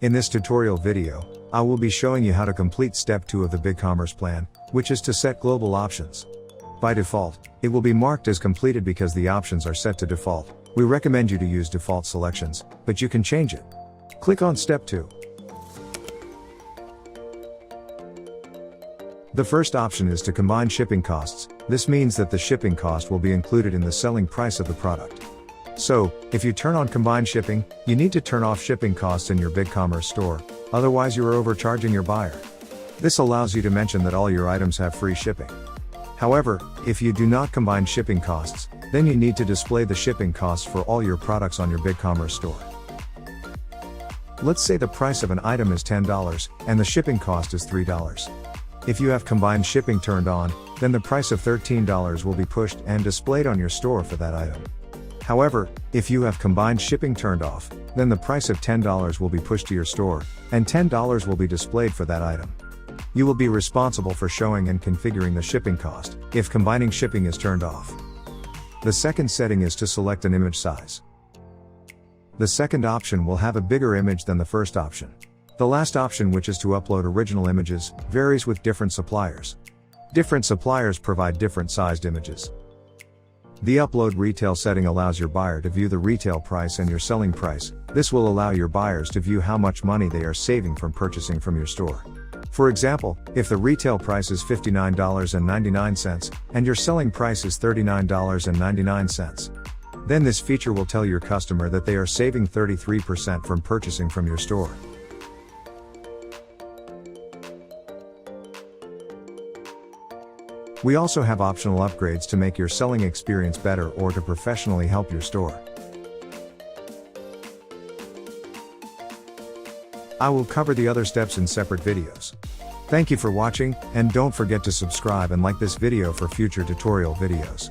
In this tutorial video, I will be showing you how to complete step 2 of the BigCommerce plan, which is to set global options. By default, it will be marked as completed because the options are set to default. We recommend you to use default selections, but you can change it. Click on step 2. The first option is to combine shipping costs. This means that the shipping cost will be included in the selling price of the product. So, if you turn on combined shipping, you need to turn off shipping costs in your BigCommerce store, otherwise you are overcharging your buyer. This allows you to mention that all your items have free shipping. However, if you do not combine shipping costs, then you need to display the shipping costs for all your products on your BigCommerce store. Let's say the price of an item is $10 and the shipping cost is $3. If you have combined shipping turned on, then the price of $13 will be pushed and displayed on your store for that item. However, if you have combined shipping turned off, then the price of $10 will be pushed to your store, and $10 will be displayed for that item. You will be responsible for showing and configuring the shipping cost, if combining shipping is turned off. The second setting is to select an image size. The second option will have a bigger image than the first option. The last option, which is to upload original images, varies with different suppliers. Different suppliers provide different sized images. The upload retail setting allows your buyer to view the retail price and your selling price. This will allow your buyers to view how much money they are saving from purchasing from your store. For example, if the retail price is $59.99 and your selling price is $39.99, then this feature will tell your customer that they are saving 33% from purchasing from your store. We also have optional upgrades to make your selling experience better or to professionally help your store. I will cover the other steps in separate videos. Thank you for watching, and don't forget to subscribe and like this video for future tutorial videos.